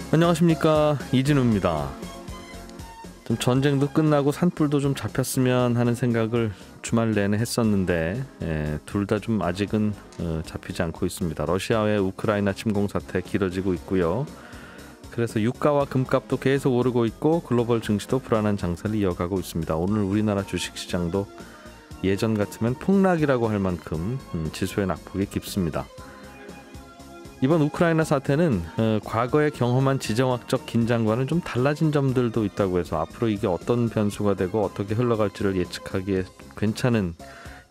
안녕하십니까, 이진우입니다. 좀 전쟁도 끝나고 산불도 좀 잡혔으면 하는 생각을 주말 내내 했었는데 둘 다 좀 아직은 잡히지 않고 있습니다. 러시아의 우크라이나 침공 사태 길어지고 있고요. 그래서 유가와 금값도 계속 오르고 있고 글로벌 증시도 불안한 장세를 이어가고 있습니다. 오늘 우리나라 주식시장도 예전 같으면 폭락이라고 할 만큼 지수의 낙폭이 깊습니다. 이번 우크라이나 사태는 과거에 경험한 지정학적 긴장과는 좀 달라진 점들도 있다고 해서 앞으로 이게 어떤 변수가 되고 어떻게 흘러갈지를 예측하기에 괜찮은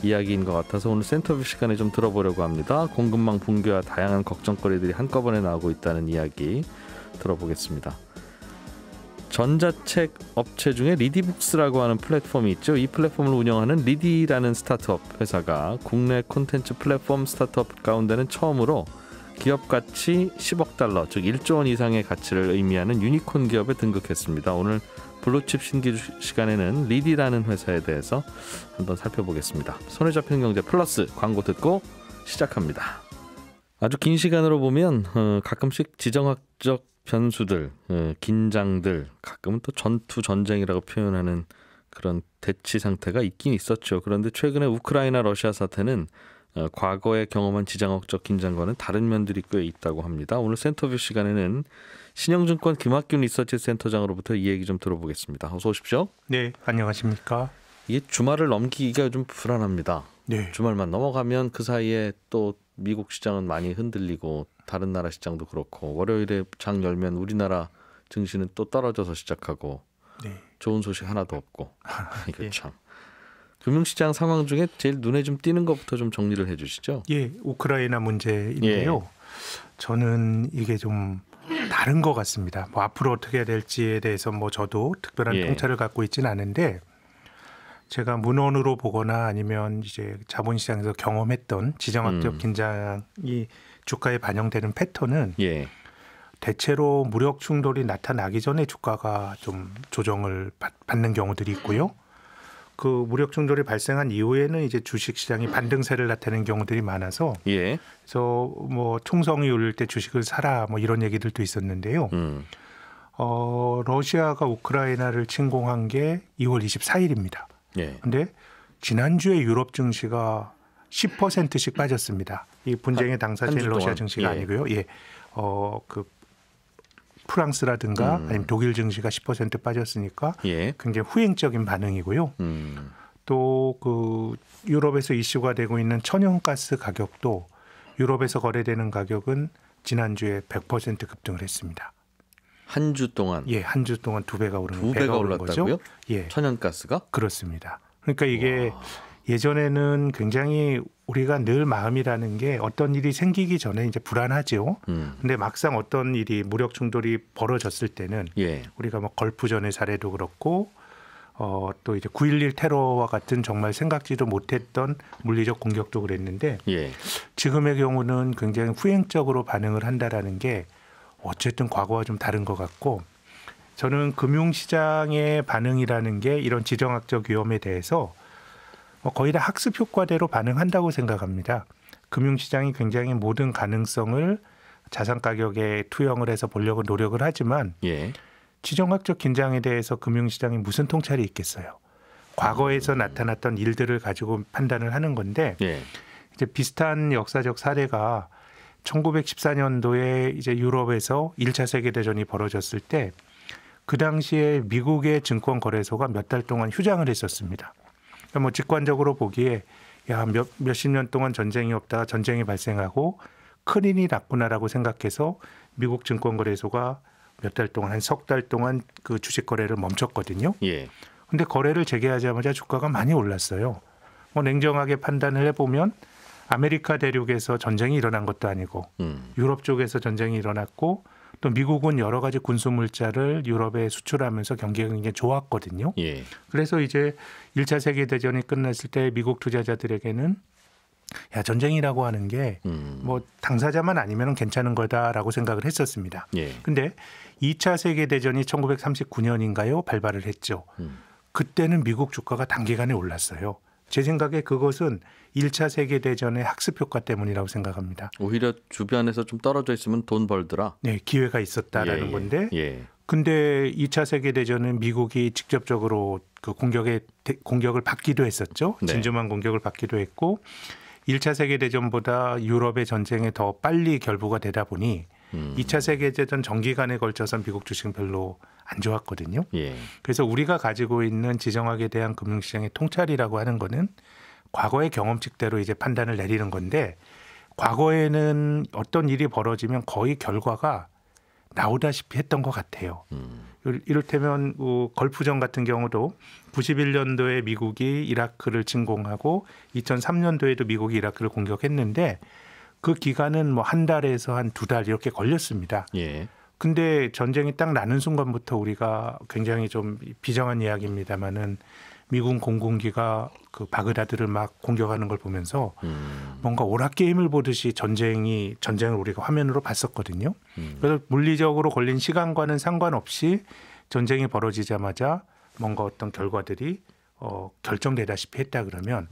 이야기인 것 같아서 오늘 센터뷰 시간에 좀 들어보려고 합니다. 공급망 붕괴와 다양한 걱정거리들이 한꺼번에 나오고 있다는 이야기 들어보겠습니다. 전자책 업체 중에 리디북스라고 하는 플랫폼이 있죠. 이 플랫폼을 운영하는 리디라는 스타트업 회사가 국내 콘텐츠 플랫폼 스타트업 가운데는 처음으로 기업 가치 10억 달러, 즉 1조 원 이상의 가치를 의미하는 유니콘 기업에 등극했습니다. 오늘 블루칩 신기 시간에는 리디라는 회사에 대해서 한번 살펴보겠습니다. 손에 잡히는 경제 플러스 광고 듣고 시작합니다. 아주 긴 시간으로 보면 가끔씩 지정학적 변수들, 긴장들, 가끔은 또 전투 전쟁이라고 표현하는 그런 대치 상태가 있긴 있었죠. 그런데 최근에 우크라이나 러시아 사태는 과거에 경험한 지정학적 긴장과는 다른 면들이 꽤 있다고 합니다. 오늘 센터뷰 시간에는 신영증권 김학균 리서치 센터장으로부터 이 얘기 좀 들어보겠습니다. 어서 오십시오. 네, 안녕하십니까. 이게 주말을 넘기기가 좀 불안합니다. 네. 주말만 넘어가면 그 사이에 또 미국 시장은 많이 흔들리고 다른 나라 시장도 그렇고 월요일에 장 열면 우리나라 증시는 또 떨어져서 시작하고 네. 좋은 소식 하나도 없고 이거 예. 참. 금융시장 상황 중에 제일 눈에 좀 띄는 것부터 좀 정리를 해 주시죠. 예, 우크라이나 문제인데요. 저는 이게 좀 다른 것 같습니다. 뭐 앞으로 어떻게 해야 될지에 대해서 뭐 저도 특별한 통찰을 갖고 있지는 않은데 제가 문헌으로 보거나 아니면 이제 자본시장에서 경험했던 지정학적 긴장이 주가에 반영되는 패턴은 대체로 무력 충돌이 나타나기 전에 주가가 좀 조정을 받는 경우들이 있고요. 그 무력 충돌이 발생한 이후에는 이제 주식 시장이 반등세를 나타내는 경우들이 많아서 그래서 뭐 총성이 울릴 때 주식을 사라 뭐 이런 얘기들도 있었는데요. 러시아가 우크라이나를 침공한 게 2월 24일입니다. 그런데 지난주에 유럽 증시가 10%씩 빠졌습니다. 이 분쟁의 당사자인 러시아 증시가 아니고요. 그 프랑스라든가 아니면 독일 증시가 10% 빠졌으니까 굉장히 후행적인 반응이고요. 또 그 유럽에서 이슈가 되고 있는 천연가스 가격도 유럽에서 거래되는 가격은 지난주에 100% 급등을 했습니다. 한 주 동안? 한 주 동안 2배가 오른 두 배가 올랐다고요? 거죠? 천연가스가? 그렇습니다. 그러니까 이게 예전에는 굉장히 우리가 늘 마음이라는 게 어떤 일이 생기기 전에 이제 불안하죠. 근데 막상 어떤 일이 무력 충돌이 벌어졌을 때는 우리가 뭐 걸프전의 사례도 그렇고 또 이제 9.11 테러와 같은 정말 생각지도 못했던 물리적 공격도 그랬는데 지금의 경우는 굉장히 후행적으로 반응을 한다라는 게 어쨌든 과거와 좀 다른 것 같고 저는 금융시장의 반응이라는 게 이런 지정학적 위험에 대해서 거의 다 학습 효과대로 반응한다고 생각합니다. 금융시장이 굉장히 모든 가능성을 자산 가격에 투영을 해서 보려고 노력을 하지만 지정학적 긴장에 대해서 금융시장이 무슨 통찰이 있겠어요. 과거에서 나타났던 일들을 가지고 판단을 하는 건데 이제 비슷한 역사적 사례가 1914년도에 이제 유럽에서 1차 세계대전이 벌어졌을 때 그 당시에 미국의 증권거래소가 몇 달 동안 휴장을 했었습니다. 그러니까 뭐 직관적으로 보기에 몇십 년 동안 전쟁이 없다가 전쟁이 발생하고 큰일이 났구나라고 생각해서 미국 증권거래소가 몇 달 동안 한 석 달 동안 그 주식 거래를 멈췄거든요. 그런데 거래를 재개하자마자 주가가 많이 올랐어요. 뭐 냉정하게 판단을 해보면 아메리카 대륙에서 전쟁이 일어난 것도 아니고 유럽 쪽에서 전쟁이 일어났고 또 미국은 여러 가지 군수 물자를 유럽에 수출하면서 경기가 굉장히 좋았거든요. 그래서 이제 1차 세계대전이 끝났을 때 미국 투자자들에게는 전쟁이라고 하는 게 뭐 당사자만 아니면 괜찮은 거다라고 생각을 했었습니다. 근데 2차 세계대전이 1939년인가요? 발발을 했죠. 그때는 미국 주가가 단기간에 올랐어요. 제 생각에 그것은 1차 세계대전의 학습 효과 때문이라고 생각합니다. 오히려 주변에서 좀 떨어져 있으면 돈 벌더라. 네, 기회가 있었다라는 예, 건데. 예. 근데 2차 세계대전은 미국이 직접적으로 그 공격을 받기도 했었죠. 네. 진주만 공격을 받기도 했고 1차 세계대전보다 유럽의 전쟁에 더 빨리 결부가 되다 보니 2차 세계대전 전기간에 걸쳐서 미국 주식은 별로 안 좋았거든요. 예. 그래서 우리가 가지고 있는 지정학에 대한 금융시장의 통찰이라고 하는 거는 과거의 경험칙대로 이제 판단을 내리는 건데 과거에는 어떤 일이 벌어지면 거의 결과가 나오다시피 했던 것 같아요. 이를테면 걸프전 같은 경우도 91년도에 미국이 이라크를 침공하고 2003년도에도 미국이 이라크를 공격했는데 그 기간은 뭐 한 달에서 한 2달 이렇게 걸렸습니다. 예. 근데 전쟁이 딱 나는 순간부터 우리가 굉장히 좀 비정한 이야기입니다마는 미군 공군기가 그 바그다드를 막 공격하는 걸 보면서 뭔가 오락게임을 보듯이 전쟁을 우리가 화면으로 봤었거든요. 그래서 물리적으로 걸린 시간과는 상관없이 전쟁이 벌어지자마자 뭔가 어떤 결과들이 결정되다시피 했다 그러면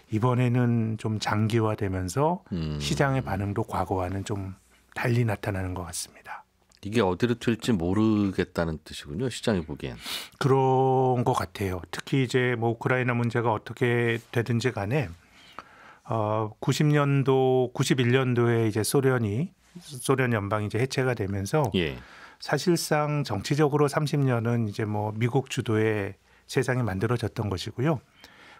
이번에는 좀 장기화되면서 시장의 반응도 과거와는 좀 달리 나타나는 것 같습니다. 이게 어디로 튈지 모르겠다는 뜻이군요. 시장이 보기엔. 그런 것 같아요. 특히 이제 뭐 우크라이나 문제가 어떻게 되든지 간에 91년도에 이제 소련 연방이 이제 해체가 되면서 예. 사실상 정치적으로 30년은 이제 뭐 미국 주도의 세상이 만들어졌던 것이고요.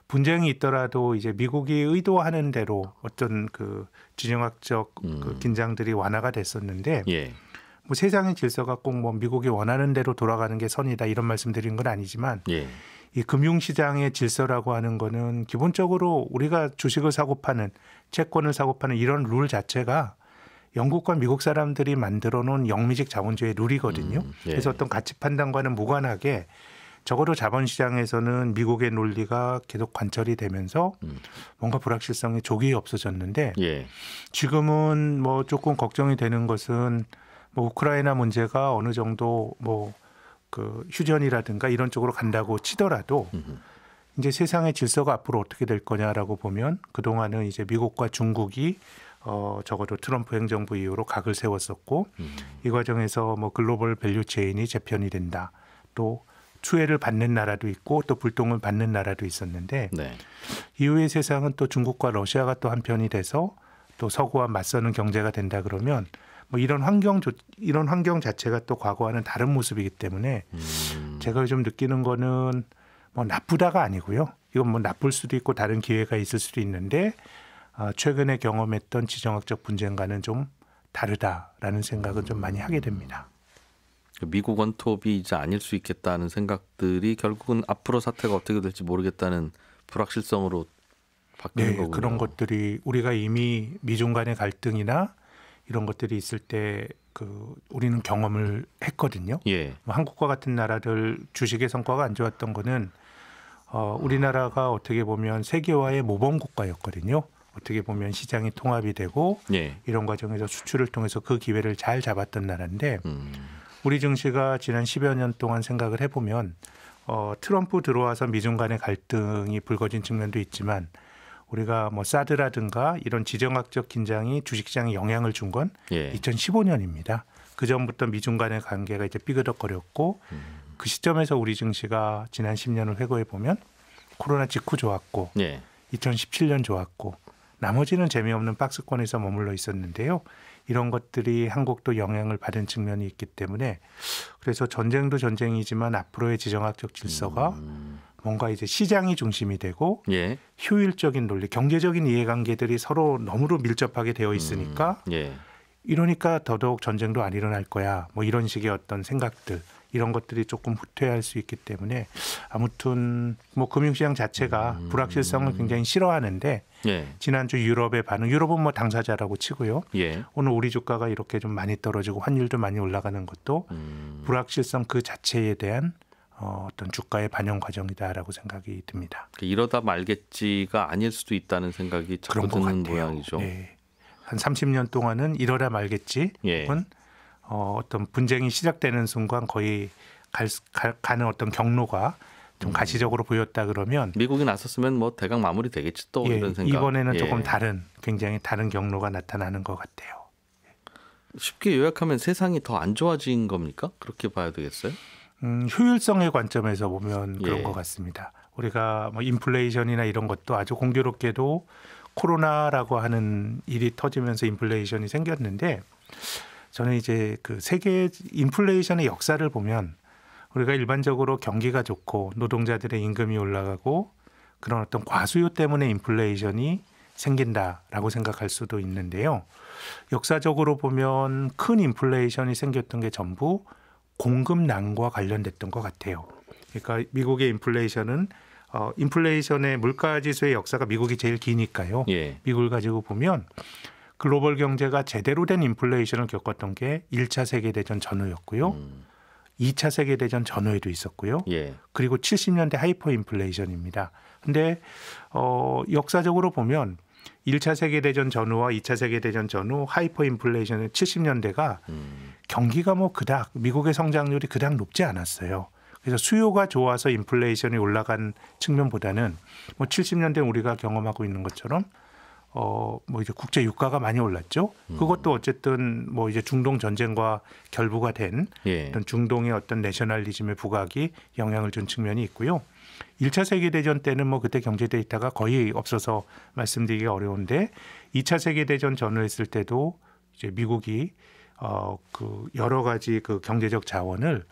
분쟁이 있더라도 이제 미국이 의도하는 대로 어떤 그 지정학적 그 긴장들이 완화가 됐었는데 예. 뭐 세상의 질서가 꼭 뭐 미국이 원하는 대로 돌아가는 게 선이다 이런 말씀드린 건 아니지만 예. 이 금융시장의 질서라고 하는 거는 기본적으로 우리가 주식을 사고 파는 채권을 사고 파는 이런 룰 자체가 영국과 미국 사람들이 만들어 놓은 영미직 자본주의 룰이거든요. 예. 그래서 어떤 가치 판단과는 무관하게 적어도 자본시장에서는 미국의 논리가 계속 관철이 되면서 뭔가 불확실성이 조기 없어졌는데 예. 지금은 뭐 조금 걱정이 되는 것은 뭐 우크라이나 문제가 어느 정도 뭐 그 휴전이라든가 이런 쪽으로 간다고 치더라도 이제 세상의 질서가 앞으로 어떻게 될 거냐라고 보면 그동안은 이제 미국과 중국이 적어도 트럼프 행정부 이후로 각을 세웠었고 이 과정에서 뭐 글로벌 밸류 체인이 재편이 된다. 또 수혜를 받는 나라도 있고 또 불똥을 받는 나라도 있었는데 네. 이후의 세상은 또 중국과 러시아가 또 한편이 돼서 또 서구와 맞서는 경제가 된다 그러면 뭐 이런 환경 자체가 또 과거와는 다른 모습이기 때문에 제가 요즘 느끼는 거는 뭐 나쁘다가 아니고요. 이건 뭐 나쁠 수도 있고 다른 기회가 있을 수도 있는데 최근에 경험했던 지정학적 분쟁과는 좀 다르다라는 생각은 좀 많이 하게 됩니다. 미국 원톱이 이제 아닐 수 있겠다는 생각들이 결국은 앞으로 사태가 어떻게 될지 모르겠다는 불확실성으로 바뀌는 거군요. 그런 것들이 우리가 이미 미중 간의 갈등이나 이런 것들이 있을 때 우리는 경험을 했거든요. 예. 한국과 같은 나라들 주식의 성과가 안 좋았던 거는 우리나라가 어떻게 보면 세계화의 모범 국가였거든요. 어떻게 보면 시장이 통합이 되고 예. 이런 과정에서 수출을 통해서 그 기회를 잘 잡았던 나라인데 우리 증시가 지난 10여 년 동안 생각을 해보면 트럼프 들어와서 미중 간의 갈등이 불거진 측면도 있지만 우리가 뭐 사드라든가 이런 지정학적 긴장이 주식시장에 영향을 준 건 2015년입니다. 그 전부터 미중 간의 관계가 이제 삐그덕거렸고 그 시점에서 우리 증시가 지난 10년을 회고해 보면 코로나 직후 좋았고 2017년 좋았고 나머지는 재미없는 박스권에서 머물러 있었는데요. 이런 것들이 한국도 영향을 받은 측면이 있기 때문에 그래서 전쟁도 전쟁이지만 앞으로의 지정학적 질서가 뭔가 이제 시장이 중심이 되고 효율적인 논리, 경제적인 이해관계들이 서로 너무도 밀접하게 되어 있으니까 이러니까 더더욱 전쟁도 안 일어날 거야. 뭐 이런 식의 어떤 생각들 이런 것들이 조금 후퇴할 수 있기 때문에 아무튼 뭐 금융시장 자체가 불확실성을 굉장히 싫어하는데 지난주 유럽의 반응, 유럽은 뭐 당사자라고 치고요. 오늘 우리 주가가 이렇게 좀 많이 떨어지고 환율도 많이 올라가는 것도 불확실성 그 자체에 대한 어떤 주가의 반영 과정이다라고 생각이 듭니다. 이러다 말겠지가 아닐 수도 있다는 생각이 자꾸 드는 모양이죠. 한 30년 동안은 이러다 말겠지. 혹은 어떤 분쟁이 시작되는 순간 거의 가는 어떤 경로가 좀 가시적으로 보였다 그러면 미국이 나섰으면 뭐 대강 마무리 되겠지 또 이런 생각. 이번에는 조금 굉장히 다른 경로가 나타나는 것 같아요. 쉽게 요약하면 세상이 더 안 좋아진 겁니까? 그렇게 봐야 되겠어요? 효율성의 관점에서 보면 그런 것 같습니다. 우리가 뭐 인플레이션이나 이런 것도 아주 공교롭게도 코로나라고 하는 일이 터지면서 인플레이션이 생겼는데 저는 이제 그 세계 인플레이션의 역사를 보면 우리가 일반적으로 경기가 좋고 노동자들의 임금이 올라가고 그런 어떤 과수요 때문에 인플레이션이 생긴다라고 생각할 수도 있는데요. 역사적으로 보면 큰 인플레이션이 생겼던 게 전부 공급난과 관련됐던 것 같아요. 그러니까 미국의 인플레이션은 인플레이션의 물가지수의 역사가 미국이 제일 기니까요. 미국을 가지고 보면 글로벌 경제가 제대로 된 인플레이션을 겪었던 게 1차 세계대전 전후였고요. 2차 세계대전 전후에도 있었고요. 그리고 70년대 하이퍼 인플레이션입니다. 근데 역사적으로 보면 1차 세계대전 전후와 2차 세계대전 전후 하이퍼 인플레이션의 70년대가 경기가 뭐 그닥 미국의 성장률이 그닥 높지 않았어요. 그래서 수요가 좋아서 인플레이션이 올라간 측면보다는 뭐 70년대 우리가 경험하고 있는 것처럼 뭐 이제 국제 유가가 많이 올랐죠. 그것도 어쨌든 뭐 이제 중동 전쟁과 결부가 된 어떤 중동의 어떤 내셔널리즘의 부각이 영향을 준 측면이 있고요. 1차 세계대전 때는 뭐 그때 경제 데이터가 거의 없어서 말씀드리기가 어려운데 2차 세계대전 전후했을 때도 이제 미국이 그 여러 가지 그 경제적 자원을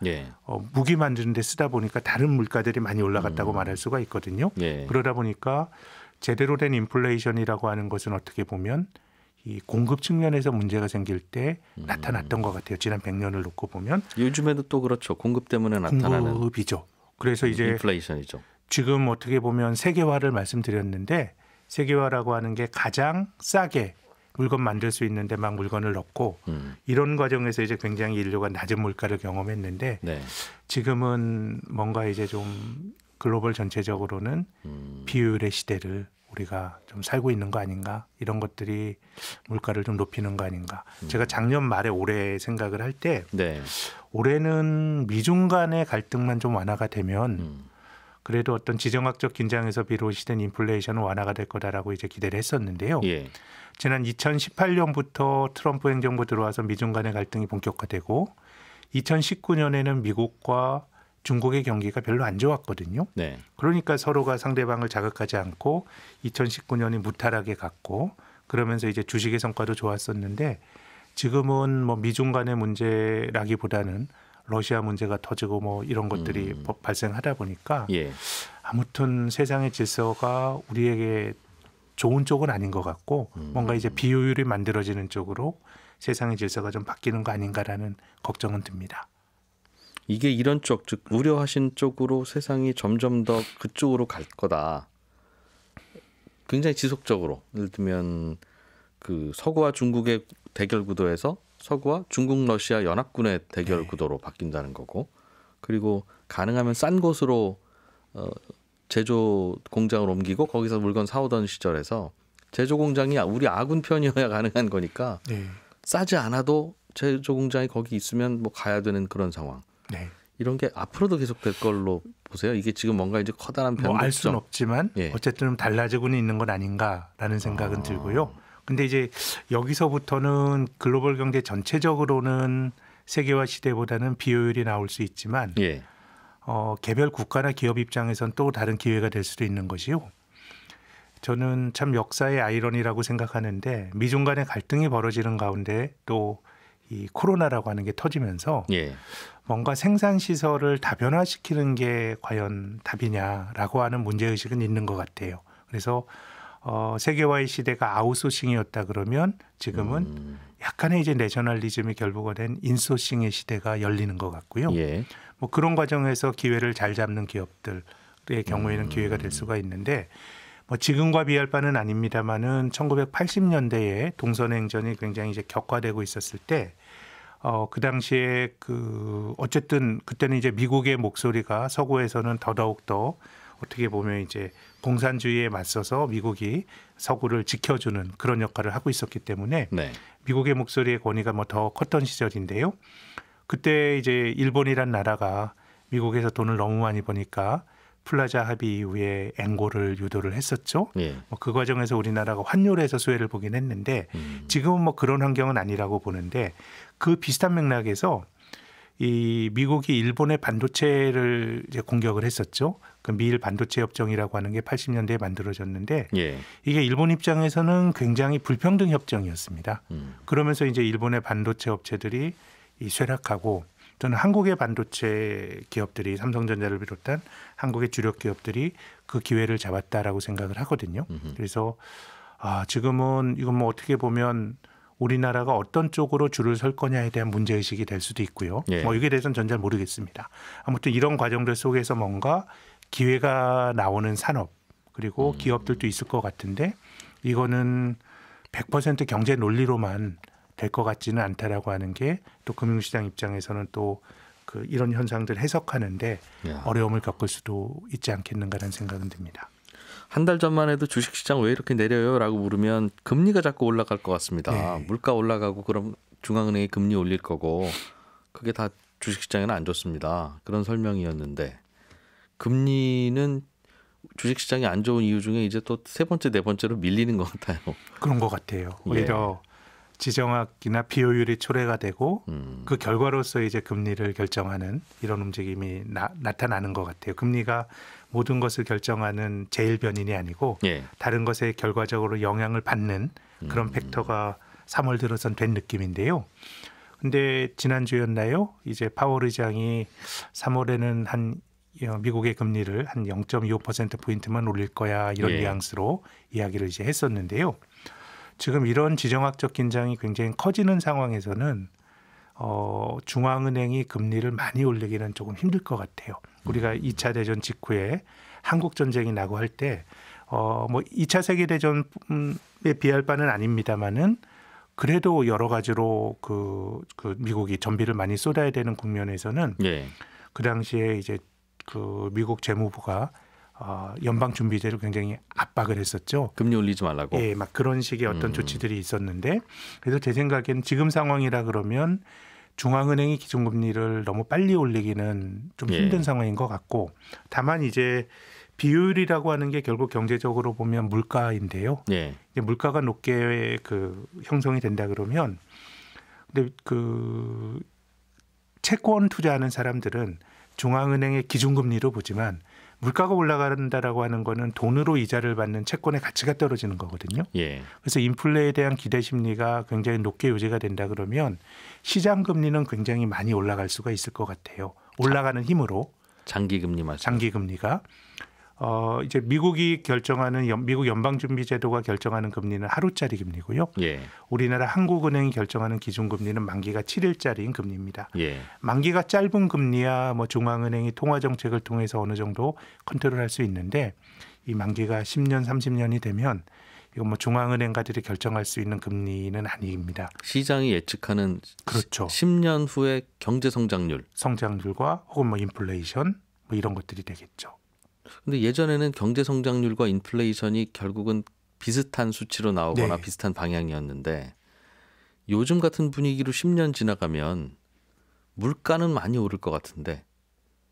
무기 만드는 데 쓰다 보니까 다른 물가들이 많이 올라갔다고 말할 수가 있거든요. 그러다 보니까 제대로 된 인플레이션이라고 하는 것은 어떻게 보면 이 공급 측면에서 문제가 생길 때 나타났던 것 같아요. 지난 100년을 놓고 보면. 요즘에도 또 그렇죠. 공급 때문에 나타나는. 공급이죠. 그래서 이제 인플레이션이죠. 지금 어떻게 보면 세계화를 말씀드렸는데 세계화라고 하는 게 가장 싸게 물건 만들 수 있는데 막 물건을 넣고 이런 과정에서 이제 굉장히 인류가 낮은 물가를 경험했는데 지금은 뭔가 이제 좀 글로벌 전체적으로는 비효율의 시대를 우리가 좀 살고 있는 거 아닌가 이런 것들이 물가를 좀 높이는 거 아닌가. 제가 작년 말에 올해 생각을 할 때 올해는 미중 간의 갈등만 좀 완화가 되면 그래도 어떤 지정학적 긴장에서 비롯된 인플레이션은 완화가 될 거다라고 이제 기대를 했었는데요. 지난 2018년부터 트럼프 행정부 들어와서 미중 간의 갈등이 본격화되고 2019년에는 미국과 중국의 경기가 별로 안 좋았거든요. 그러니까 서로가 상대방을 자극하지 않고 2019년이 무탈하게 갔고 그러면서 이제 주식의 성과도 좋았었는데 지금은 뭐 미중 간의 문제라기보다는 러시아 문제가 터지고 뭐 이런 것들이 발생하다 보니까 아무튼 세상의 질서가 우리에게 좋은 쪽은 아닌 것 같고 뭔가 이제 비효율이 만들어지는 쪽으로 세상의 질서가 좀 바뀌는 거 아닌가라는 걱정은 듭니다. 이게 이런 쪽, 즉 우려하신 쪽으로 세상이 점점 더 그쪽으로 갈 거다. 굉장히 지속적으로. 예를 들면 그 서구와 중국의 대결 구도에서 서구와 중국 러시아 연합군의 대결 구도로 바뀐다는 거고, 그리고 가능하면 싼 곳으로 제조 공장을 옮기고 거기서 물건 사오던 시절에서 제조 공장이 우리 아군 편이어야 가능한 거니까 싸지 않아도 제조 공장이 거기 있으면 뭐 가야 되는 그런 상황. 이런 게 앞으로도 계속될 걸로 보세요. 이게 지금 뭔가 이제 커다란 변동. 알 수는 없지만 어쨌든 달라지고는 있는 건 아닌가라는 생각은 들고요. 근데 이제 여기서부터는 글로벌 경제 전체적으로는 세계화 시대보다는 비효율이 나올 수 있지만 개별 국가나 기업 입장에선 또 다른 기회가 될 수도 있는 것이요. 저는 참 역사의 아이러니라고 생각하는데 미중 간의 갈등이 벌어지는 가운데 또 이 코로나라고 하는 게 터지면서 뭔가 생산 시설을 다변화시키는 게 과연 답이냐라고 하는 문제의식은 있는 것 같아요. 그래서 세계화의 시대가 아웃소싱이었다 그러면 지금은 약간의 이제 내셔널리즘이 결부가 된 인소싱의 시대가 열리는 것 같고요. 뭐 그런 과정에서 기회를 잘 잡는 기업들의 경우에는 기회가 될 수가 있는데 뭐 지금과 비할 바는 아닙니다만은 1980년대에 동서냉전이 굉장히 이제 격화되고 있었을 때 그 당시에 어쨌든 그때는 이제 미국의 목소리가 서구에서는 더더욱 더 어떻게 보면 이제 공산주의에 맞서서 미국이 서구를 지켜주는 그런 역할을 하고 있었기 때문에 미국의 목소리의 권위가 뭐 더 컸던 시절인데요. 그때 이제 일본이란 나라가 미국에서 돈을 너무 많이 버니까 플라자 합의 이후에 앵고를 유도를 했었죠. 예. 뭐 그 과정에서 우리나라가 환율을 해서 수혜를 보긴 했는데 지금은 뭐 그런 환경은 아니라고 보는데 그 비슷한 맥락에서 이 미국이 일본의 반도체를 이제 공격을 했었죠. 그 미일 반도체 협정이라고 하는 게 80년대에 만들어졌는데 예. 이게 일본 입장에서는 굉장히 불평등 협정이었습니다. 그러면서 이제 일본의 반도체 업체들이 이 쇠락하고 저는 한국의 반도체 기업들이 삼성전자를 비롯한 한국의 주력 기업들이 그 기회를 잡았다라고 생각을 하거든요. 그래서 지금은 이건 뭐 어떻게 보면 우리나라가 어떤 쪽으로 줄을 설 거냐에 대한 문제의식이 될 수도 있고요. 예. 뭐 이게 대해서는 전 잘 모르겠습니다. 아무튼 이런 과정들 속에서 뭔가 기회가 나오는 산업 그리고 기업들도 있을 것 같은데 이거는 100% 경제 논리로만 될 것 같지는 않다라고 하는 게 또 금융시장 입장에서는 또 그 이런 현상들 해석하는데 야. 어려움을 겪을 수도 있지 않겠는가라는 생각은 듭니다. 한 달 전만 해도 주식시장 왜 이렇게 내려요?라고 물으면 금리가 자꾸 올라갈 것 같습니다. 네. 물가 올라가고 그럼 중앙은행이 금리 올릴 거고 그게 다 주식시장에는 안 좋습니다. 그런 설명이었는데 금리는 주식시장이 안 좋은 이유 중에 이제 또 세 번째, 네 번째로 밀리는 것 같아요. 그런 것 같아요. 예. 오히려 지정학이나 비효율이 초래가 되고 그 결과로서 이제 금리를 결정하는 이런 움직임이 나타나는 것 같아요. 금리가 모든 것을 결정하는 제일 변인이 아니고 예. 다른 것에 결과적으로 영향을 받는 그런 팩터가 3월 들어선 된 느낌인데요. 근데 지난주였나요? 이제 파월 의장이 3월에는 한 미국의 금리를 한 0.25%포인트만 올릴 거야 이런 예. 뉘앙스로 이야기를 이제 했었는데요. 지금 이런 지정학적 긴장이 굉장히 커지는 상황에서는 중앙은행이 금리를 많이 올리기는 조금 힘들 것 같아요. 우리가 2차 대전 직후에 한국 전쟁이 나고 할 때 뭐 2차 세계 대전에 비할 바는 아닙니다만은 그래도 여러 가지로 그 미국이 전비를 많이 쏟아야 되는 국면에서는 예. 그 당시에 이제 그 미국 재무부가 연방준비제를 굉장히 압박을 했었죠. 금리 올리지 말라고. 예, 막 그런 식의 어떤 조치들이 있었는데 그래서 제 생각에는 지금 상황이라 그러면 중앙은행이 기준금리를 너무 빨리 올리기는 좀 힘든 예. 상황인 것 같고 다만 이제 비율이라고 하는 게 결국 경제적으로 보면 물가인데요. 예. 이제 물가가 높게 형성이 된다 그러면 근데 채권 투자하는 사람들은 중앙은행의 기준금리로 보지만 물가가 올라간다라고 하는 거는 돈으로 이자를 받는 채권의 가치가 떨어지는 거거든요. 예. 그래서 인플레에 대한 기대 심리가 굉장히 높게 유지가 된다 그러면 시장 금리는 굉장히 많이 올라갈 수가 있을 것 같아요. 올라가는 힘으로 장기 금리 말씀. 장기 금리가 이제 미국이 결정하는 미국 연방준비제도가 결정하는 금리는 하루짜리 금리고요. 예. 우리나라 한국은행이 결정하는 기준금리는 만기가 7일짜리인 금리입니다. 예. 만기가 짧은 금리야 뭐 중앙은행이 통화정책을 통해서 어느 정도 컨트롤할 수 있는데 이 만기가 10년, 30년이 되면 이건 뭐 중앙은행가들이 결정할 수 있는 금리는 아닙니다. 시장이 예측하는 그렇죠. 10년 후의 경제 성장률. 성장률과 혹은 뭐 인플레이션 뭐 이런 것들이 되겠죠. 근데 예전에는 경제 성장률과 인플레이션이 결국은 비슷한 수치로 나오거나 네. 비슷한 방향이었는데 요즘 같은 분위기로 10년 지나가면 물가는 많이 오를 것 같은데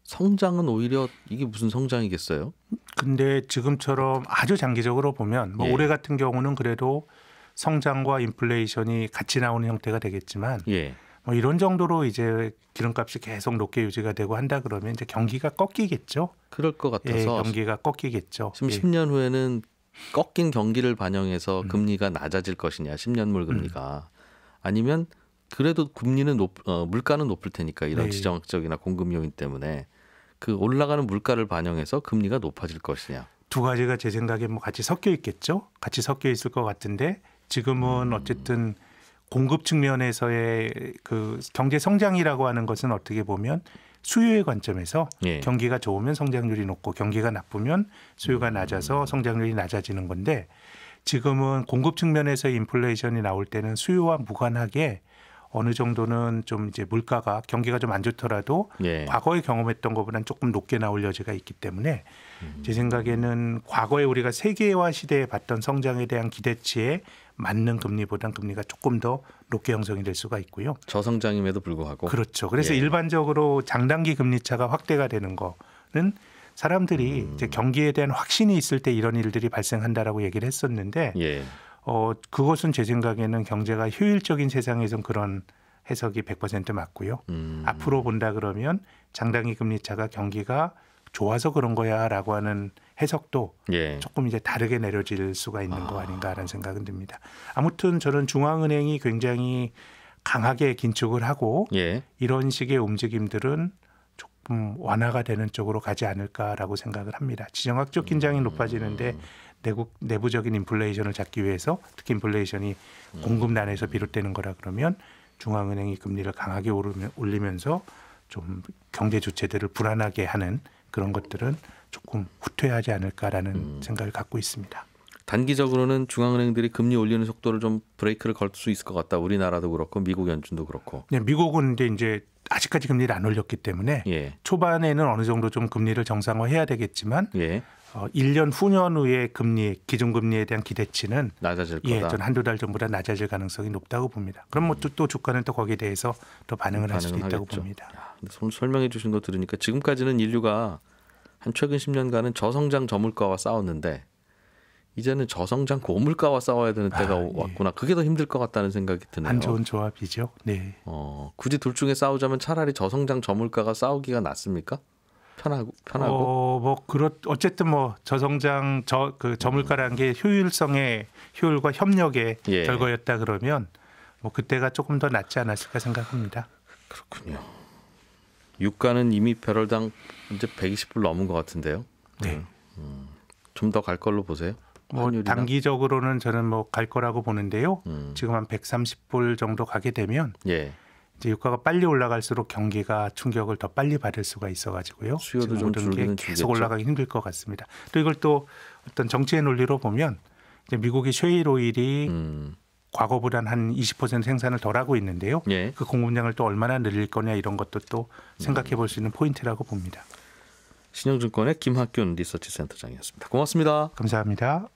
성장은 오히려 이게 무슨 성장이겠어요? 근데 지금처럼 아주 장기적으로 보면 뭐 예. 올해 같은 경우는 그래도 성장과 인플레이션이 같이 나오는 형태가 되겠지만 예. 뭐 이런 정도로 이제 기름값이 계속 높게 유지가 되고 한다 그러면 이제 경기가 꺾이겠죠. 그럴 것 예, 같아서 경기가 꺾이겠죠. 지금 예. 10년 후에는 꺾인 경기를 반영해서 금리가 낮아질 것이냐 10년물 금리가 아니면 그래도 금리는 물가는 높을 테니까 이런 네. 지정학적이나 공급 요인 때문에 그 올라가는 물가를 반영해서 금리가 높아질 것이냐. 두 가지가 제 생각에 뭐 같이 섞여 있겠죠. 같이 섞여 있을 것 같은데 지금은 어쨌든 공급 측면에서의 그 경제 성장이라고 하는 것은 어떻게 보면 수요의 관점에서 예. 경기가 좋으면 성장률이 높고 경기가 나쁘면 수요가 낮아서 성장률이 낮아지는 건데 지금은 공급 측면에서 인플레이션이 나올 때는 수요와 무관하게 어느 정도는 좀 이제 물가가 경기가 좀 안 좋더라도 예. 과거에 경험했던 것보다는 조금 높게 나올 여지가 있기 때문에 제 생각에는 과거에 우리가 세계화 시대에 봤던 성장에 대한 기대치에 맞는 금리보단 금리가 조금 더 높게 형성이 될 수가 있고요. 저성장임에도 불구하고 그렇죠. 그래서 예. 일반적으로 장단기 금리 차가 확대가 되는 거는 사람들이 이제 경기에 대한 확신이 있을 때 이런 일들이 발생한다라고 얘기를 했었는데 예. 그것은 제 생각에는 경제가 효율적인 세상에선 그런 해석이 100% 맞고요. 앞으로 본다 그러면 장단기 금리 차가 경기가 좋아서 그런 거야라고 하는 해석도 예. 조금 이제 다르게 내려질 수가 있는 거 아닌가라는 생각은 듭니다. 아무튼 저는 중앙은행이 굉장히 강하게 긴축을 하고 예. 이런 식의 움직임들은 조금 완화가 되는 쪽으로 가지 않을까라고 생각을 합니다. 지정학적 긴장이 높아지는데 내부적인 인플레이션을 잡기 위해서 특히 인플레이션이 공급난에서 비롯되는 거라 그러면 중앙은행이 금리를 강하게 올리면서 좀 경제 주체들을 불안하게 하는 그런 것들은 조금 후퇴하지 않을까라는 생각을 갖고 있습니다. 단기적으로는 중앙은행들이 금리 올리는 속도를 좀 브레이크를 걸 수 있을 것 같다. 우리나라도 그렇고 미국 연준도 그렇고. 네, 미국은 이제 아직까지 금리를 안 올렸기 때문에 예. 초반에는 어느 정도 좀 금리를 정상화해야 되겠지만 예. 1년 후년 후에 금리 기준금리에 대한 기대치는 낮아질 거다. 예, 전 한두 달 전보다 낮아질 가능성이 높다고 봅니다. 그럼 뭐 또 주가는 또 거기에 대해서 또 반응을 할 수도 있다고 하겠죠. 봅니다. 야, 설명해 주신 거 들으니까 지금까지는 인류가 한 최근 10년간은 저성장 저물가와 싸웠는데 이제는 저성장 고물가와 싸워야 되는 때가 왔구나. 그게 더 힘들 것 같다는 생각이 드네요. 안 좋은 조합이죠. 네. 굳이 둘 중에 싸우자면 차라리 저성장 저물가가 싸우기가 낫습니까? 편하고. 어쨌든 뭐 저성장 저물가라는 게 효율과 협력의 예. 결과였다 그러면 뭐 그때가 조금 더 낫지 않았을까 생각합니다. 그렇군요. 유가는 이미 배럴당 이제 120불 넘은 것 같은데요. 네. 좀 더 갈 걸로 보세요. 뭐 환율이나? 단기적으로는 저는 뭐 갈 거라고 보는데요. 지금 한 130불 정도 가게 되면 예. 이제 유가가 빨리 올라갈수록 경기가 충격을 더 빨리 받을 수가 있어가지고요. 수요도 좀 모든 게 줄기는 계속 줄겠죠. 올라가기 힘들 것 같습니다. 또 이걸 또 어떤 정치의 논리로 보면 이제 미국의 셰일 오일이 과거보다는 한 20% 생산을 덜 하고 있는데요. 예. 그 공급량을 또 얼마나 늘릴 거냐 이런 것도 또 생각해 볼 수 있는 포인트라고 봅니다. 신영증권의 김학균 리서치 센터장이었습니다. 고맙습니다. 감사합니다.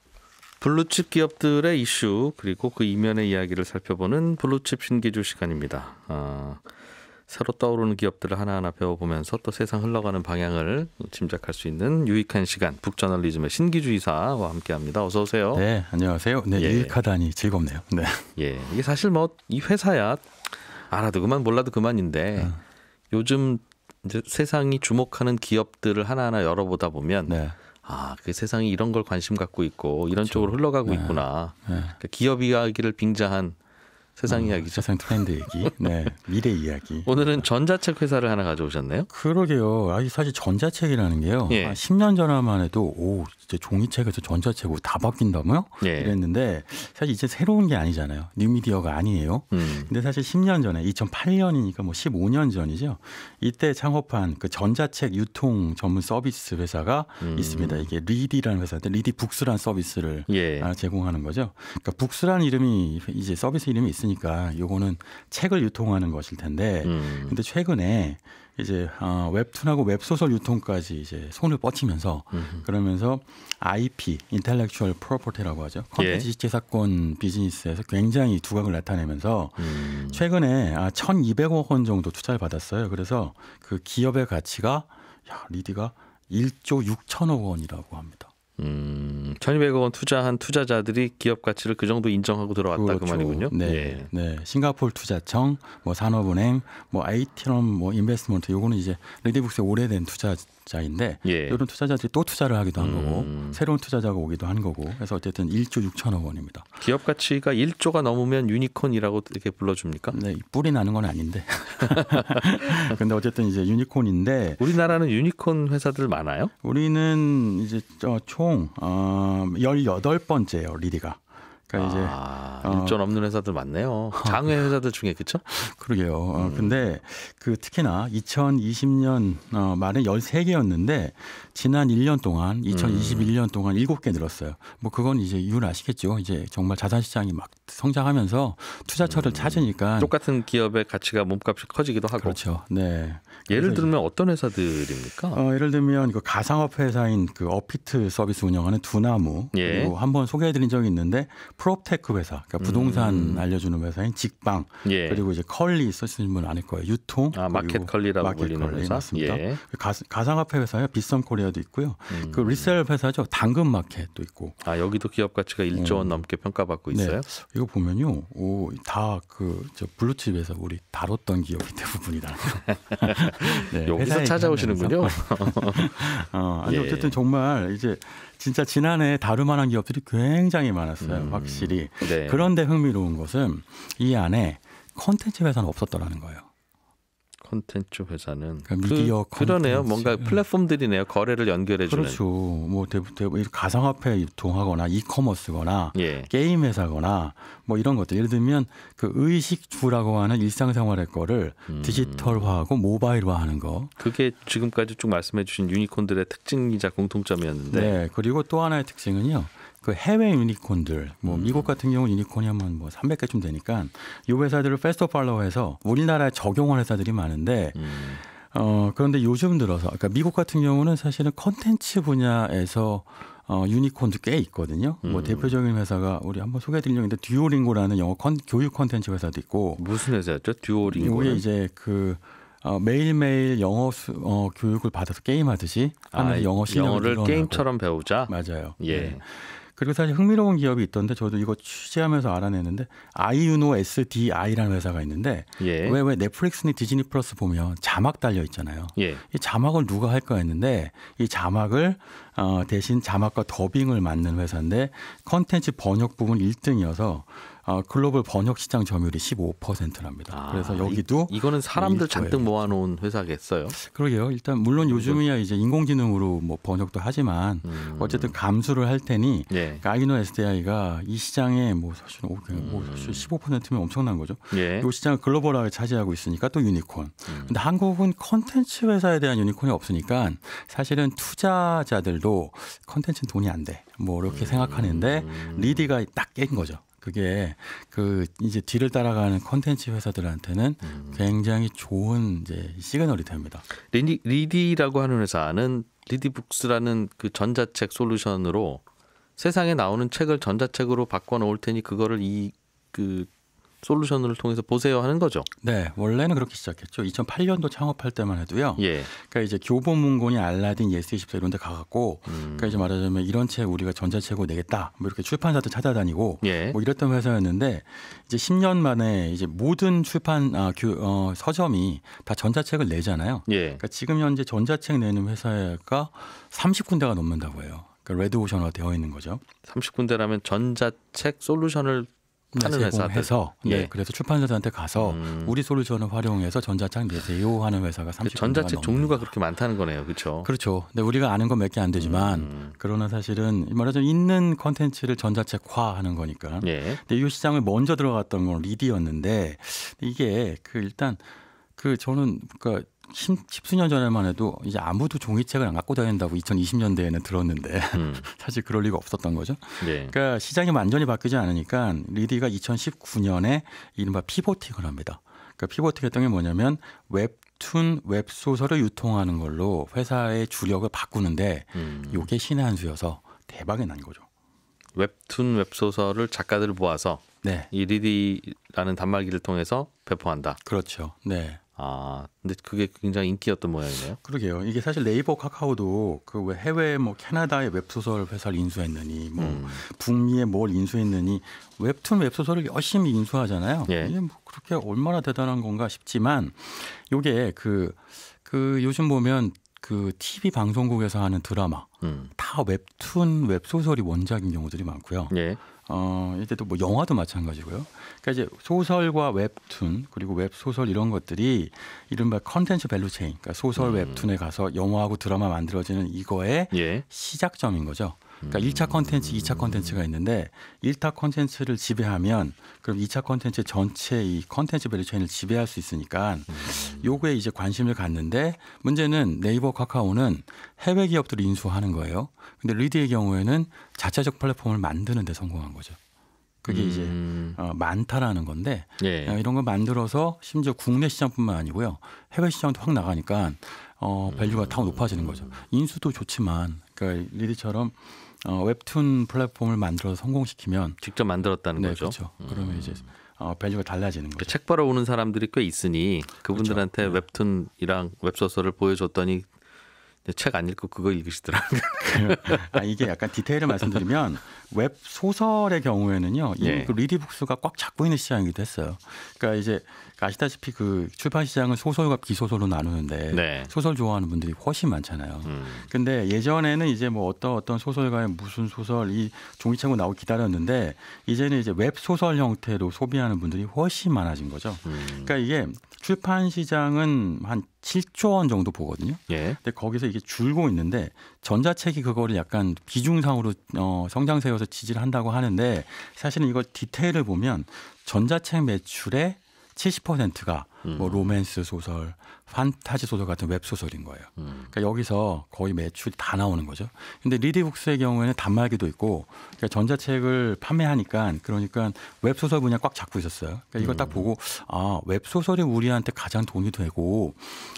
블루칩 기업들의 이슈 그리고 그 이면의 이야기를 살펴보는 블루칩 신기주 시간입니다. 새로 떠오르는 기업들을 하나하나 배워보면서 또 세상 흘러가는 방향을 짐작할 수 있는 유익한 시간 북저널리즘의 신기주 이사와 함께합니다. 어서 오세요. 네, 안녕하세요. 네, 예. 유익하다니 즐겁네요. 네. 예, 이게 사실 뭐 이 회사야 알아도 그만 몰라도 그만인데 요즘 이제 세상이 주목하는 기업들을 하나하나 열어보다 보면 네. 그 세상이 이런 걸 관심 갖고 있고 이런 그렇죠. 쪽으로 흘러가고 네. 있구나. 네. 그러니까 기업 이야기를 빙자한 세상 이야기죠. 세상 트렌드 얘기, 네, 미래 이야기. 오늘은 전자책 회사를 하나 가져오셨네요. 그러게요. 사실 전자책이라는 게요. 예. 10년 전만 해도 이제 종이책에서 전자책으로 다 바뀐다고요? 예. 이랬는데 사실 이제 새로운 게 아니잖아요. 뉴미디어가 아니에요. 근데 사실 10년 전에 2008년이니까 뭐 15년 전이죠. 이때 창업한 그 전자책 유통 전문 서비스 회사가 있습니다. 이게 리디라는 회사인데 리디 북스라는 서비스를 예. 제공하는 거죠. 그러니까 북스라는 이름이 이제 서비스 이름이 있으니까 요거는 책을 유통하는 것일 텐데 근데 최근에 이제 웹툰하고 웹소설 유통까지 이제 손을 뻗치면서 그러면서 IP, 인텔렉추얼 프로퍼티라고 하죠. 컨텐츠 지식재산권 비즈니스에서 굉장히 두각을 나타내면서 최근에 1,200억 원 정도 투자를 받았어요. 그래서 그 기업의 가치가 리디가 1조 6천억 원이라고 합니다. 1,200억 원 투자한 투자자들이 기업 가치를 그 정도 인정하고 들어왔다 그렇죠. 그 말이군요. 네, 예. 네. 싱가포르 투자청, 뭐 산업은행, 뭐 아이티럼, 뭐 인베스트먼트. 요거는 이제 리디북스의 오래된 투자자인데 예. 이런 투자자들이 또 투자를 하기도 한 거고 새로운 투자자가 오기도 한 거고. 그래서 어쨌든 1조 6천억 원입니다. 기업 가치가 1조가 넘으면 유니콘이라고 이렇게 불러줍니까? 네, 뿔이 나는 건 아닌데. 근데 어쨌든 이제 유니콘인데 우리나라는 유니콘 회사들 많아요? 우리는 이제 총 18번째예요, 리디가. 그러니까 이제 1조 넘는 회사들 많네요. 장외 회사들 중에 그렇죠? 그러게요. 근데 그 특히나 2020년 말에 13개였는데 지난 1년 동안 2021년 동안 7개 늘었어요. 뭐 그건 이제 이유를 아시겠죠. 이제 정말 자산 시장이 막 성장하면서 투자처를 찾으니까 똑같은 기업의 가치가 몸값이 커지기도 하고. 그렇죠. 네. 예를 들면 어떤 회사들입니까? 예를 들면 그 가상화폐 회사인 그 어피트 서비스 운영하는 두나무 예. 그리고 한번 소개해드린 적이 있는데 프롭테크 회사, 그러니까 부동산 알려주는 회사인 직방 예. 그리고 이제 컬리 쓰시는 분 아닐 거예요. 유통 마켓컬리라고 불리는 회사. 맞습니다. 예. 가상화폐 회사요. 비썸코리아도 있고요. 그 리셀 회사죠. 당근마켓도 있고. 여기도 기업 가치가 1조 원 넘게 평가받고 있어요. 네. 이거 보면요, 다 저 블루칩에서 우리 다뤘던 기업이 대부분이다. 네, 여기서 찾아오시는군요. 아니 어쨌든 정말 이제 진짜 지난해 다룰만한 기업들이 굉장히 많았어요. 확실히. 네. 그런데 흥미로운 것은 이 안에 콘텐츠 회사는 없었더라는 거예요. 콘텐츠 회사는 그러니까 미디어 그러네요. 뭔가 플랫폼들이네요. 거래를 연결해 주는. 그렇죠. 뭐 대부분 가상화폐 유통하거나 이커머스거나 예. 게임 회사거나 뭐 이런 것들. 예를 들면 그 의식주라고 하는 일상생활의 거를 디지털화하고 모바일화하는 거. 그게 지금까지 쭉 말씀해 주신 유니콘들의 특징이자 공통점이었는데. 네. 그리고 또 하나의 특징은요. 그 해외 유니콘들, 뭐 미국 같은 경우 유니콘이 하면 뭐 300개쯤 되니까 이 회사들을 패스트 팔로우해서 우리나라에 적용한 회사들이 많은데 그런데 요즘 들어서 그러니까 미국 같은 경우는 사실은 컨텐츠 분야에서 유니콘도 꽤 있거든요. 뭐 대표적인 회사가 우리 한번 소개해드리려고 했는데 듀오링고라는 영어 교육 컨텐츠 회사도 있고. 무슨 회사였죠? 듀오링고. 이게 이제 그 매일매일 영어 교육을 받아서 게임하듯이 하면서 영어를 게임처럼 배우자. 맞아요. 예. 네. 그리고 사실 흥미로운 기업이 있던데 저도 이거 취재하면서 알아내는데 아이유노 SDI라는 회사가 있는데 예. 왜 넷플릭스니 디즈니 플러스 보면 자막 달려 있잖아요. 예. 이 자막을 누가 할까 했는데 이 자막을 대신 자막과 더빙을 맡는 회사인데 컨텐츠 번역 부분 1등이어서 글로벌 번역 시장 점유율이 15%랍니다. 그래서 여기도 이거는 사람들 잔뜩 모아놓은 회사겠어요. 그러게요. 일단 물론 요즘이야 이제 인공지능으로 뭐 번역도 하지만 어쨌든 감수를 할 테니 예. 아이노 SDI가 이 시장에 뭐 사실 15%면 엄청난 거죠. 예. 이 시장을 글로벌하게 차지하고 있으니까 또 유니콘. 근데 한국은 컨텐츠 회사에 대한 유니콘이 없으니까 사실은 투자자들도 컨텐츠는 돈이 안 돼. 뭐 이렇게 생각하는데 리디가 딱 깬 거죠. 그게 그 이제 뒤를 따라가는 콘텐츠 회사들한테는 굉장히 좋은 이제 시그널이 됩니다. 리디라고 하는 회사는 리디북스라는 그 전자책 솔루션으로 세상에 나오는 책을 전자책으로 바꿔 놓을 테니 그거를 그 솔루션을 통해서 보세요 하는 거죠. 네, 원래는 그렇게 시작했죠. 2008년도 창업할 때만 해도요. 예. 그러니까 이제 교보문고니 알라딘, 예스24 이런 데 가갖고, 그러니까 이제 말하자면 이런 책 우리가 전자책으로 내겠다. 뭐 이렇게 출판사들 찾아다니고, 예. 뭐 이랬던 회사였는데 이제 10년 만에 이제 모든 출판 서점이 다 전자책을 내잖아요. 예. 그러니까 지금 현재 전자책 내는 회사가 30군데가 넘는다고 해요. 그러니까 레드오션화 되어 있는 거죠. 30군데라면 전자책 솔루션을 하는 회사에서 예. 그래서 출판사들한테 가서 우리 솔루션을 활용해서 전자책 내세요 하는 회사가 30개 전자책 종류가 그렇게 많다는 거네요, 그렇죠? 그렇죠. 근데 우리가 아는 건 몇 개 안 되지만 그러나 사실은 말하자면 있는 컨텐츠를 전자책화하는 거니까. 예. 근데 이 시장을 먼저 들어갔던 건 리디였는데 이게 일단 저는 그러니까 10수년 전에만 해도 이제 아무도 종이책을 안 갖고 다닌다고 2020년대에는 들었는데 사실 그럴 리가 없었던 거죠. 네. 그러니까 시장이 완전히 바뀌지 않으니까 리디가 2019년에 이른바 피보팅을 합니다. 그러니까 피보팅 했던 게 뭐냐면 웹툰, 웹소설을 유통하는 걸로 회사의 주력을 바꾸는데 이게 신의 한 수여서 대박이 난 거죠. 웹툰, 웹소설을 작가들을 모아서 네. 이 리디라는 단말기를 통해서 배포한다. 그렇죠. 네. 근데 그게 굉장히 인기였던 모양이네요. 그러게요. 이게 사실 네이버, 카카오도 그 왜 해외 뭐 캐나다의 웹소설 회사를 인수했느니 뭐 북미에 뭘 인수했느니 웹툰, 웹소설을 열심히 인수하잖아요. 예. 이게 뭐 그렇게 얼마나 대단한 건가 싶지만 이게 그 요즘 보면 그 TV 방송국에서 하는 드라마 다 웹툰, 웹소설이 원작인 경우들이 많고요. 예. 이제 또 뭐 영화도 마찬가지고요. 그러니까 이제 소설과 웹툰 그리고 웹소설 이런 것들이 이른바 컨텐츠 밸류 체인, 그러니까 소설 웹툰에 가서 영화하고 드라마 만들어지는 이거의 예. 시작점인 거죠. 그러니까 1차 컨텐츠, 2차 컨텐츠가 있는데 1차 컨텐츠를 지배하면 그럼 2차 컨텐츠 전체 이 컨텐츠 밸류 체인을 지배할 수 있으니까 요거에 이제 관심을 갖는데 문제는 네이버, 카카오는 해외 기업들을 인수하는 거예요. 근데 리디의 경우에는 자체적 플랫폼을 만드는 데 성공한 거죠. 그게 이제 많다라는 건데 예. 이런 걸 만들어서 심지어 국내 시장뿐만 아니고요. 해외 시장도 확 나가니까 밸류가 다 높아지는 거죠. 인수도 좋지만 그러니까 리디처럼 웹툰 플랫폼을 만들어서 성공시키면 직접 만들었다는 네, 거죠. 그렇죠. 그러면 이제 밸류가 달라지는 거죠. 책 보러 오는 사람들이 꽤 있으니 그분들한테 그렇죠. 웹툰이랑 웹소설을 보여줬더니 책 안 읽고 그거 읽으시더라고요. 이게 약간 디테일을 말씀드리면 웹 소설의 경우에는요, 이미 그 리디북스가 꽉 잡고 있는 시장이기도 했어요. 그러니까 이제 아시다시피 그 출판 시장은 소설과 비소설로 나누는데 소설 좋아하는 분들이 훨씬 많잖아요. 근데 예전에는 이제 뭐 어떤 소설가의 무슨 소설 이 종이책으로 나오기 기다렸는데 이제는 이제 웹 소설 형태로 소비하는 분들이 훨씬 많아진 거죠. 그러니까 이게 출판 시장은 한 7조 원 정도 보거든요. 근데 거기서 이게 줄고 있는데 전자책이 그거를 약간 비중상으로 성장세여서 지지를 한다고 하는데 사실은 이걸 디테일을 보면 전자책 매출의 70%가 뭐 로맨스 소설, 판타지 소설 같은 웹 소설인 거예요. 그러니까 여기서 거의 매출이 다 나오는 거죠. 근데 리디북스의 경우에는 단말기도 있고 그러니까 전자책을 판매하니까 그러니까 웹 소설 분야 꽉 잡고 있었어요. 그러니까 이걸 딱 보고 웹 소설이 우리한테 가장 돈이 되고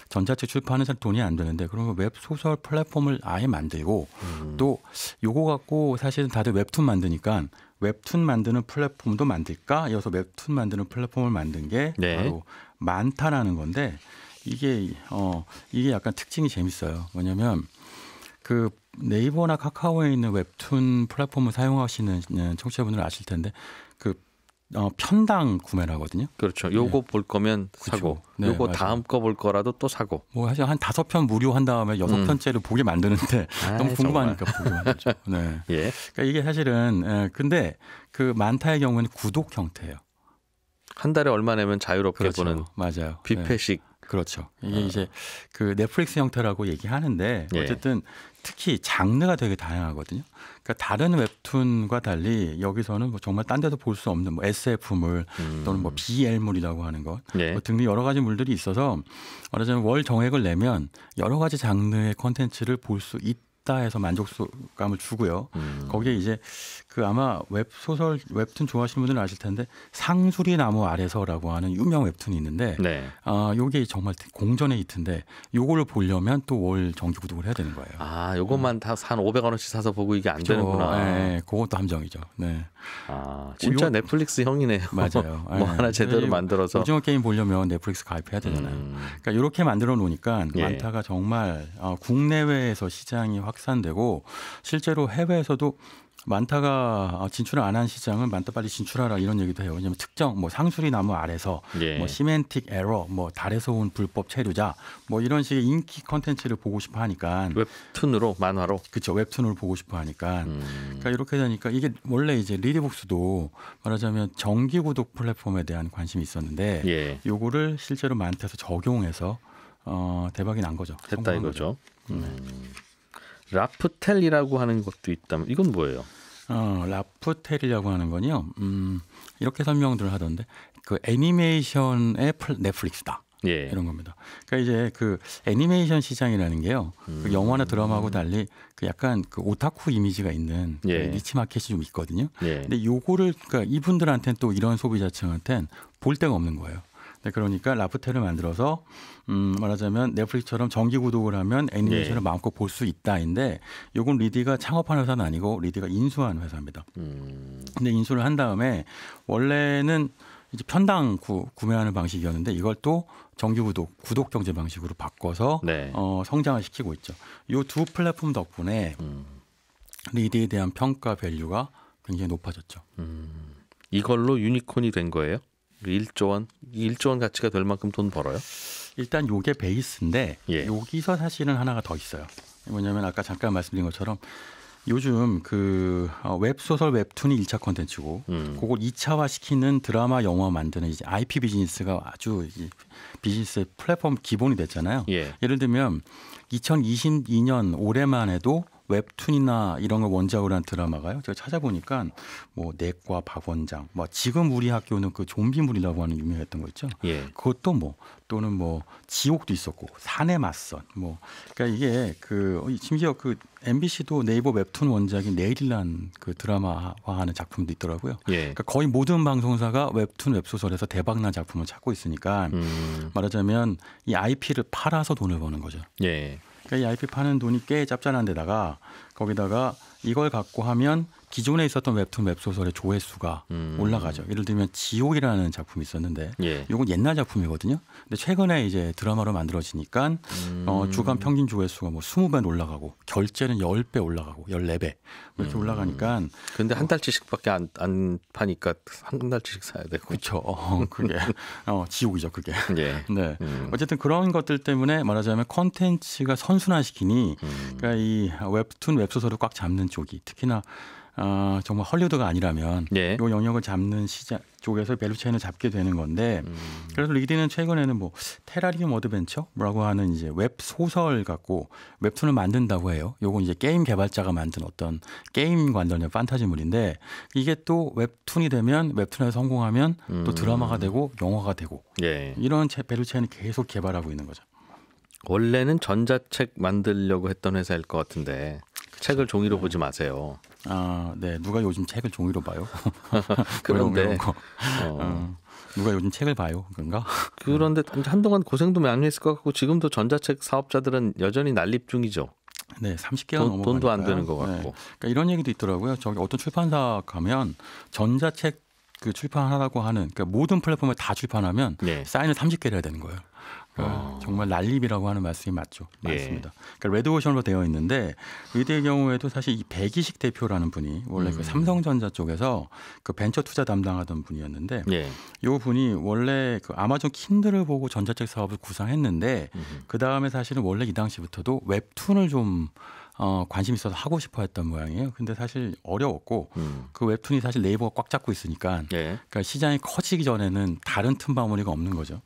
전자책 출판은 잘 돈이 안 되는데 그러면 웹 소설 플랫폼을 아예 만들고 또 요거 갖고 사실은 다들 웹툰 만드니까 웹툰 만드는 플랫폼도 만들까? 이어서 웹툰 만드는 플랫폼을 만든 게 바로 많다라는 건데 이게 약간 특징이 재밌어요. 뭐냐면 그 네이버나 카카오에 있는 웹툰 플랫폼을 사용하시는 청취자분들 아실 텐데 그 편당 구매를 하거든요. 그렇죠. 요거 볼 거면 사고, 요거 맞아요. 다음 거 볼 거라도 또 사고. 뭐 사실 한 5편 무료 한 다음에 6편째를 보게 만드는데 너무 궁금하니까 보게 만들죠. 그러니까 이게 사실은 근데 그 많다의 경우에는 구독 형태예요. 한 달에 얼마 내면 자유롭게 보는 맞아요. 뷔페식. 그렇죠. 이게 이제 그 넷플릭스 형태라고 얘기하는데 어쨌든 특히 장르가 되게 다양하거든요. 그러니까 다른 웹툰과 달리 여기서는 뭐 정말 딴 데도 볼 수 없는 뭐 SF물 또는 뭐 BL물이라고 하는 것 뭐 등등 여러 가지 물들이 있어서 말하자면 월 정액을 내면 여러 가지 장르의 콘텐츠를 볼 수 있다 해서 만족감을 주고요. 거기에 이제 그 아마 웹소설 웹툰 좋아하시는 분들은 아실 텐데 상수리 나무 아래서라고 하는 유명 웹툰이 있는데 요게 정말 공전의 히트인데 요거를 보려면 또 월 정기 구독을 해야 되는 거예요. 요것만 다 한 500원어치 사서 보고 이게 안 되는구나. 그것도 함정이죠. 진짜 넷플릭스 형이네요. 맞아요. 뭐 하나 제대로 만들어서 오징어 게임 보려면 넷플릭스 가입해야 되잖아요. 그러니까 이렇게 만들어 놓으니까 많다가 정말 국내외에서 시장이 확산되고 실제로 해외에서도 많다가 진출을 안 한 시장은 많다 빨리 진출하라 이런 얘기도 해요. 왜냐하면 특정 뭐 상수리 나무 아래서 뭐 시멘틱 에러, 뭐 달에서 온 불법 체류자, 뭐 이런 식의 인기 컨텐츠를 보고 싶어 하니까 웹툰으로 만화로 그렇죠. 웹툰을 보고 싶어 하니까 그러니까 이렇게 되니까 이게 원래 이제 리디북스도 말하자면 정기 구독 플랫폼에 대한 관심이 있었는데 요거를 실제로 많다에서 적용해서 대박이 난 거죠. 됐다 이거죠. 라프텔이라고 하는 것도 있다면 이건 뭐예요? 라프텔이라고 하는 건요. 이렇게 설명들을 하던데 그 애니메이션의 넷플릭스다. 이런 겁니다. 그러니까 이제 그 애니메이션 시장이라는 게요. 그 영화나 드라마하고 달리 그 약간 그 오타쿠 이미지가 있는 그 니치 마켓이 좀 있거든요. 근데 요거를 그러니까 이분들한테는 또 이런 소비자층한테는 볼 데가 없는 거예요. 그러니까 라프텔을 만들어서 말하자면 넷플릭스처럼 정기 구독을 하면 애니메이션을 마음껏 볼 수 있다인데 요건 리디가 창업한 회사는 아니고 리디가 인수한 회사입니다. 근데 인수를 한 다음에 원래는 이제 편당 구매하는 방식이었는데 이걸 또 정기 구독 경제 방식으로 바꿔서 성장을 시키고 있죠. 이 두 플랫폼 덕분에 리디에 대한 평가 밸류가 굉장히 높아졌죠. 이걸로 유니콘이 된 거예요? 1조 원? 1조 원 가치가 될 만큼 돈 벌어요? 일단 요게 베이스인데 여기서 사실은 하나가 더 있어요. 뭐냐면 아까 잠깐 말씀드린 것처럼 요즘 그 웹소설 웹툰이 1차 콘텐츠고 그걸 2차화 시키는 드라마 영화 만드는 이제 IP 비즈니스가 아주 비즈니스 플랫폼 기본이 됐잖아요. 예를 들면 2022년 올해만 해도 웹툰이나 이런 걸 원작으로 한 드라마가요. 제가 찾아보니까 뭐 내과 박원장, 뭐 지금 우리 학교는 그 좀비물이라고 하는 유명했던 거 있죠. 그것도 뭐 또는 뭐 지옥도 있었고 산의 맞선, 뭐 그러니까 이게 그 심지어 그 MBC도 네이버 웹툰 원작인 내일이란 그 드라마화하는 작품도 있더라고요. 그러니까 거의 모든 방송사가 웹툰 웹소설에서 대박난 작품을 찾고 있으니까 말하자면 이 IP를 팔아서 돈을 버는 거죠. 그러니까 이 IP 파는 돈이 꽤 짭짤한 데다가 거기다가 이걸 갖고 하면 기존에 있었던 웹툰 웹소설의 조회수가 올라가죠. 예를 들면 지옥이라는 작품이 있었는데 예. 이건 옛날 작품이거든요. 근데 최근에 이제 드라마로 만들어지니까 주간 평균 조회수가 뭐 20배 올라가고 결제는 10배 올라가고 14배 이렇게 올라가니까. 근데 한 달치씩밖에 안 파니까 한 달치씩 사야 되고. 그렇죠. 그게 지옥이죠, 그게. 예. 네. 어쨌든 그런 것들 때문에 말하자면 콘텐츠가 선순환시키니 그러니까 이 웹툰 웹소설을 꽉 잡는 쪽이 특히나 정말 헐리우드가 아니라면 예. 이 영역을 잡는 시장 쪽에서 밸류체인을 잡게 되는 건데 그래서 리디는 최근에는 뭐 테라리움 어드벤처라고 하는 이제 웹 소설 갖고 웹툰을 만든다고 해요. 요건 이제 게임 개발자가 만든 어떤 게임 관련된 판타지물인데 이게 또 웹툰이 되면 웹툰에서 성공하면 또 드라마가 되고 영화가 되고 예. 이런 밸류체인을 계속 개발하고 있는 거죠. 원래는 전자책 만들려고 했던 회사일 것 같은데 책을 종이로 보지 마세요. 네. 누가 요즘 책을 종이로 봐요? 그런데 누가 요즘 책을 봐요? 그런가? 그런데 한동안 고생도 많이 했을 것 같고 지금도 전자책 사업자들은 여전히 난립 중이죠. 네, 30개가 넘어가니까 돈도 안 되는 것 같고. 네. 그러니까 이런 얘기도 있더라고요. 저기 어떤 출판사 가면 전자책 그 출판하라고 하는 그러니까 모든 플랫폼에 다 출판하면 예. 사인을 30개를 해야 되는 거예요. 정말 난립이라고 하는 말씀이 맞죠. 맞습니다. 그러니까 레드오션으로 되어 있는데 리디의 경우에도 사실 이 백이식 대표라는 분이 원래 그 삼성전자 쪽에서 그 벤처 투자 담당하던 분이었는데 예. 이 분이 원래 그 아마존 킨들을 보고 전자책 사업을 구상했는데 그 다음에 사실은 원래 이 당시부터도 웹툰을 좀 관심 있어서 하고 싶어 했던 모양이에요. 근데 사실 어려웠고 그 웹툰이 사실 네이버가 꽉 잡고 있으니까 예. 그러니까 시장이 커지기 전에는 다른 틈바구니가 없는 거죠.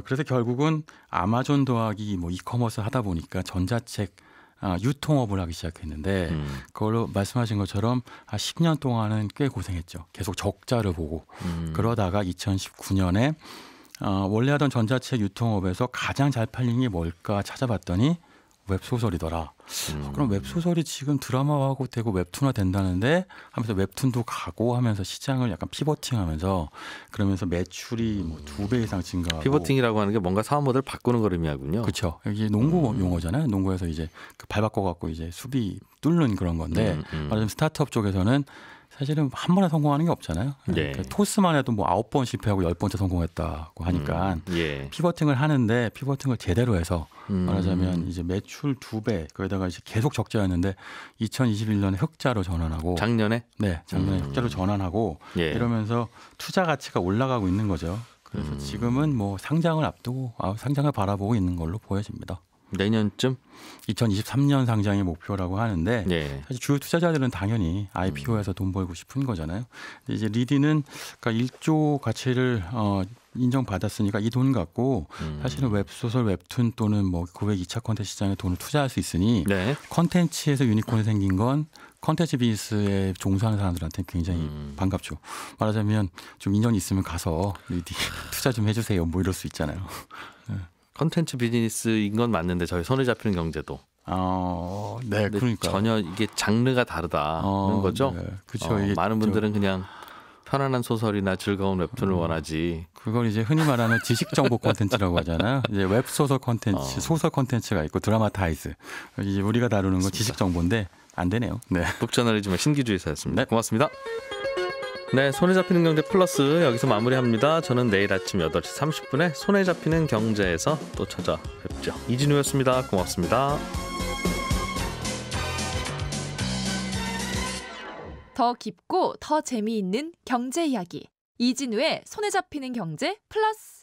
그래서 결국은 아마존 더하기 뭐 이커머스 하다 보니까 전자책 유통업을 하기 시작했는데 그걸로 말씀하신 것처럼 10년 동안은 꽤 고생했죠. 계속 적자를 보고 그러다가 2019년에 원래 하던 전자책 유통업에서 가장 잘 팔린 게 뭘까 찾아봤더니 웹소설이더라. 그럼 웹소설이 지금 드라마화하고 되고 웹툰화 된다는데 하면서 웹툰도 가고 하면서 시장을 약간 피버팅하면서 그러면서 매출이 뭐 2배 이상 증가하고. 피버팅이라고 하는 게 뭔가 사업 모델 바꾸는 걸 의미하군요. 그렇죠. 이게 농구 용어잖아요. 농구에서 이제 그 발 바꿔갖고 이제 수비 뚫는 그런 건데 말하자면 스타트업 쪽에서는 사실은 한 번에 성공하는 게 없잖아요. 네. 그러니까 토스만 해도 뭐 9번 실패하고 10번째 성공했다고 하니까 예. 피버팅을 하는데 피버팅을 제대로 해서 말하자면 이제 매출 2배 거기다가 이제 계속 적자였는데 2021년에 흑자로 전환하고 작년에? 네, 작년에 흑자로 전환하고 예. 이러면서 투자 가치가 올라가고 있는 거죠. 그래서 지금은 뭐 상장을 앞두고 상장을 바라보고 있는 걸로 보여집니다. 내년쯤? 2023년 상장이 목표라고 하는데 예. 사실 주요 투자자들은 당연히 IPO에서 돈 벌고 싶은 거잖아요. 근데 이제 리디는 그러니까 1조 가치를 인정받았으니까 이 돈 갖고 사실은 웹소설, 웹툰 또는 뭐 고액 2차 콘텐츠 시장에 돈을 투자할 수 있으니 네. 콘텐츠에서 유니콘이 생긴 건 콘텐츠 비즈니스에 종사하는 사람들한테 굉장히 반갑죠. 말하자면 좀 인연이 있으면 가서 리디 투자 좀 해주세요. 뭐 이럴 수 있잖아요. 컨텐츠 비즈니스인 건 맞는데 저희 손에 잡히는 경제도. 네, 그러니까 전혀 이게 장르가 다르다는 거죠. 네, 그렇죠. 많은 분들은 그냥 편안한 소설이나 즐거운 웹툰을 원하지. 그걸 이제 흔히 말하는 지식 정보 콘텐츠라고 하잖아요. 이제 웹 소설 콘텐츠, 소설 콘텐츠가 있고 드라마타이즈. 이제 우리가 다루는 건 지식 정보인데 안 되네요. 네. 북저널리즘의 신기주의사였습니다. 네. 고맙습니다. 네, 손에 잡히는 경제 플러스 여기서 마무리합니다. 저는 내일 아침 8시 30분에 손에 잡히는 경제에서 또 찾아뵙죠. 이진우였습니다. 고맙습니다. 더 깊고 더 재미있는 경제 이야기. 이진우의 손에 잡히는 경제 플러스.